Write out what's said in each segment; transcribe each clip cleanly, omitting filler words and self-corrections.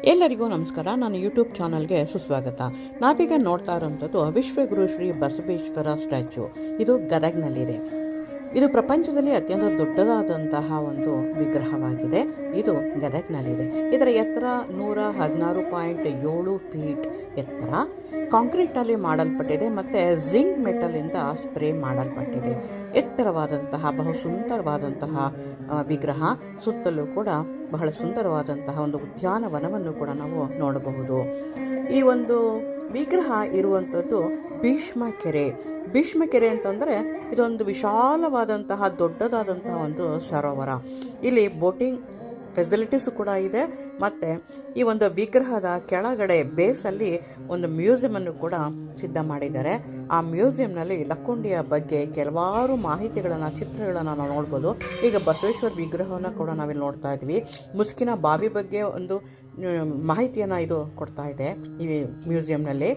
ಎಲ್ಲರಿಗೂ ನಮಸ್ಕಾರ. ನಾನು ಯೂಟ್ಯೂಬ್ ಚಾನಲ್ಗೆ ಸುಸ್ವಾಗತ. ನಾವೀಗ ನೋಡ್ತಾ ಇರೋಂಥದ್ದು ವಿಶ್ವಗುರು ಶ್ರೀ ಬಸವೇಶ್ವರ ಸ್ಟ್ಯಾಚ್ಯೂ. ಇದು ಗದಗ್ನಲ್ಲಿದೆ. ಇದು ಪ್ರಪಂಚದಲ್ಲಿ ಅತ್ಯಂತ ದೊಡ್ಡದಾದಂತಹ ಒಂದು ವಿಗ್ರಹವಾಗಿದೆ. ಇದು ಗದಗ್ನಲ್ಲಿದೆ. ಇದರ ಎತ್ತರ 116.7 ಫೀಟ್ ಎತ್ತರ. ಕಾಂಕ್ರೀಟಲ್ಲಿ ಮಾಡಲ್ಪಟ್ಟಿದೆ ಮತ್ತು ಜಿಂಕ್ ಮೆಟಲಿಂದ ಸ್ಪ್ರೇ ಮಾಡಲ್ಪಟ್ಟಿದೆ. ಎತ್ತರವಾದಂತಹ ಬಹು ಸುಂದರವಾದಂತಹ ವಿಗ್ರಹ. ಸುತ್ತಲೂ ಕೂಡ ಬಹಳ ಸುಂದರವಾದಂತಹ ಒಂದು ಉದ್ಯಾನವನವನ್ನು ಕೂಡ ನಾವು ನೋಡಬಹುದು. ಈ ಒಂದು ವಿಗ್ರಹ ಇರುವಂಥದ್ದು ಭೀಷ್ಮ ಕೆರೆ ಅಂತಂದರೆ ಇದೊಂದು ವಿಶಾಲವಾದಂತಹ ದೊಡ್ಡದಾದಂತಹ ಒಂದು ಸರೋವರ. ಇಲ್ಲಿ ಬೋಟಿಂಗ್ ಫೆಸಿಲಿಟೀಸು ಕೂಡ ಇದೆ. ಮತ್ತು ಈ ಒಂದು ವಿಗ್ರಹದ ಕೆಳಗಡೆ ಬೇಸಲ್ಲಿ ಒಂದು ಮ್ಯೂಸಿಯಮನ್ನು ಕೂಡ ಸಿದ್ಧ ಮಾಡಿದ್ದಾರೆ. ಆ ಮ್ಯೂಸಿಯಂನಲ್ಲಿ ಲಕ್ಕುಂಡಿಯ ಬಗ್ಗೆ ಕೆಲವಾರು ಮಾಹಿತಿಗಳನ್ನು, ಚಿತ್ರಗಳನ್ನು ನಾವು ನೋಡ್ಬೋದು. ಈಗ ಬಸವೇಶ್ವರ ವಿಗ್ರಹವನ್ನು ಕೂಡ ನಾವಿಲ್ಲಿ ನೋಡ್ತಾ ಇದ್ವಿ. ಮುಸ್ಕಿನ ಬಾವಿ ಬಗ್ಗೆ ಒಂದು ಮಾಹಿತಿಯನ್ನು ಇದು ಕೊಡ್ತಾ ಇದೆ ಈ ಮ್ಯೂಸಿಯಂನಲ್ಲಿ.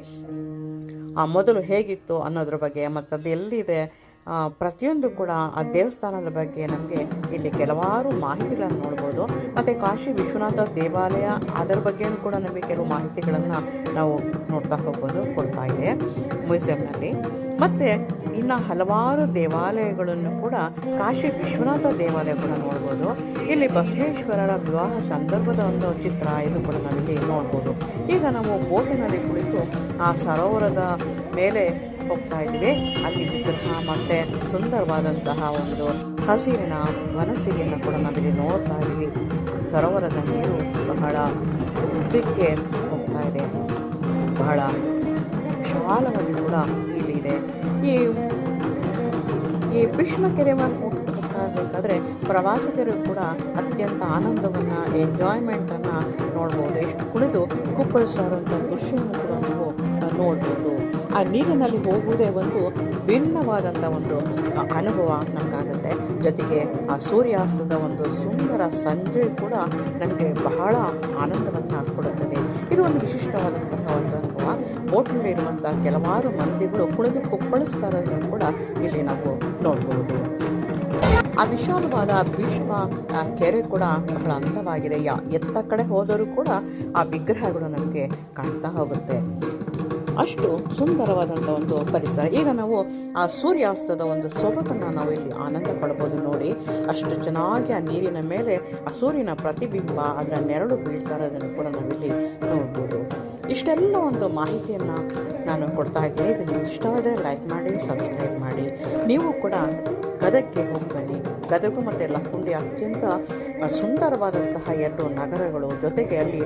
ಮೊದಲು ಹೇಗಿತ್ತು ಅನ್ನೋದ್ರ ಬಗ್ಗೆ ಮತ್ತು ಅದು ಎಲ್ಲಿದೆ, ಪ್ರತಿಯೊಂದು ಕೂಡ ಆ ದೇವಸ್ಥಾನದ ಬಗ್ಗೆ ನಮಗೆ ಇಲ್ಲಿ ಕೆಲವಾರು ಮಾಹಿತಿಗಳನ್ನು ನೋಡ್ಬೋದು. ಮತ್ತು ಕಾಶಿ ವಿಶ್ವನಾಥ ದೇವಾಲಯ, ಅದರ ಬಗ್ಗೆಯೂ ಕೂಡ ನಮಗೆ ಕೆಲವು ಮಾಹಿತಿಗಳನ್ನು ನಾವು ನೋಡ್ತಾ ಹೋಗ್ಬೋದು, ಕೊಡ್ತಾ ಇದೆ ಮ್ಯೂಸಿಯಂನಲ್ಲಿ. ಮತ್ತು ಇನ್ನು ಹಲವಾರು ದೇವಾಲಯಗಳನ್ನು ಕೂಡ, ಕಾಶಿ ವಿಶ್ವನಾಥ ದೇವಾಲಯ ಕೂಡ ನೋಡ್ಬೋದು. ಇಲ್ಲಿ ಬಸವೇಶ್ವರರ ವಿವಾಹ ಸಂದರ್ಭದ ಒಂದು ಚಿತ್ರ ಇದು ಕೂಡ ನಾವಿಲ್ಲಿ ನೋಡ್ಬೋದು. ಈಗ ನಾವು ಬೋಟಿನಲ್ಲಿ ಕುಳಿತು ಆ ಸರೋವರದ ಮೇಲೆ ಹೋಗ್ತಾ ಇದ್ದೀವಿ. ಅಲ್ಲಿ ವಿಗ್ರಹ ಮತ್ತು ಸುಂದರವಾದಂತಹ ಒಂದು ಹಸಿರಿನ ವನಸಿರಿಯನ್ನು ಕೂಡ ನಾವಿಲ್ಲಿ ನೋಡ್ತಾ ಇದ್ದೀವಿ. ಸರೋವರದ ನೀರು ಬಹಳ ಉದ್ದಕ್ಕೆ ಹೋಗ್ತಾ ಇದೆ. ಬಹಳ ವಿಶಾಲವಾಗಿ ಕೂಡ ಇಲ್ಲಿದೆ. ಈ ಭೀಷ್ಮ ಕೆರೆಯನ್ನು ಹೋಗ್ತಾ ಇರಬೇಕಾದ್ರೆ ಪ್ರವಾಸಿಗರು ಕೂಡ ಅತ್ಯಂತ ಆನಂದವನ್ನು, ಎಂಜಾಯ್ಮೆಂಟನ್ನು ನೋಡ್ಬೋದು. ಎಷ್ಟು ಕುಳಿತು ಕುಪ್ಪಳಿಸ್ತಾ ಇರುವಂಥ ದೃಶ್ಯವನ್ನು ಕೂಡ ನಾವು ನೋಡ್ಬೋದು. ಆ ನೀರಿನಲ್ಲಿ ಹೋಗುವುದೇ ಒಂದು ಭಿನ್ನವಾದಂಥ ಒಂದು ಅನುಭವ ನಮಗಾಗುತ್ತೆ. ಜೊತೆಗೆ ಆ ಸೂರ್ಯಾಸ್ತದ ಒಂದು ಸುಂದರ ಸಂಜೆ ಕೂಡ ನನಗೆ ಬಹಳ ಆನಂದವನ್ನು ಕೊಡುತ್ತದೆ. ಇದು ಒಂದು ವಿಶಿಷ್ಟವಾದಂತಹ ಒಂದು ಅನುಭವ. ಬೋಟ್ನಲ್ಲಿರುವಂಥ ಕೆಲವಾರು ಮಂದಿಗಳು ಕುಳಿತು ಕುಪ್ಪಳಿಸ್ತಾ ಇರೋದನ್ನು ಕೂಡ ಇಲ್ಲಿ ನಾವು ನೋಡ್ಬೋದು. ಆ ವಿಶಾಲವಾದ ಭೀಷ್ಮ ಕೆರೆ ಕೂಡ ಬಹಳ ಅಂದವಾಗಿದೆ. ಎತ್ತ ಕಡೆ ಹೋದರೂ ಕೂಡ ಆ ವಿಗ್ರಹಗಳು ನಮಗೆ ಕಾಣ್ತಾ ಹೋಗುತ್ತೆ. ಅಷ್ಟು ಸುಂದರವಾದಂಥ ಒಂದು ಪರಿಸರ. ಈಗ ನಾವು ಆ ಸೂರ್ಯಾಸ್ತದ ಒಂದು ಸೊಬಗನ್ನು ನಾವು ಇಲ್ಲಿ ಆನಂದ ಪಡ್ಬೋದು. ನೋಡಿ, ಅಷ್ಟು ಚೆನ್ನಾಗಿ ಆ ನೀರಿನ ಮೇಲೆ ಆ ಸೂರ್ಯನ ಪ್ರತಿಬಿಂಬ, ಅದರ ನೆರಳು ಬೀಳ್ತಾ ಇರೋದನ್ನು ಕೂಡ ನಾವಿಲ್ಲಿ ನೋಡ್ಬೋದು. ಇಷ್ಟೆಲ್ಲ ಒಂದು ಮಾಹಿತಿಯನ್ನು ನಾನು ಕೊಡ್ತಾ ಇದ್ದೀನಿ. ಇದು ನಿಮ್ಗೆ ಇಷ್ಟವಾದರೆ ಲೈಕ್ ಮಾಡಿ, ಸಬ್ಸ್ಕ್ರೈಬ್ ಮಾಡಿ. ನೀವು ಕೂಡ ಗದಗ್ಗೆ ಹೋಗಿ ಬನ್ನಿ. ಗದಗು ಮತ್ತು ಲಕ್ಕುಂಡಿ ಅತ್ಯಂತ ಸುಂದರವಾದಂತಹ ಎರಡು ನಗರಗಳು. ಜೊತೆಗೆ ಅಲ್ಲಿ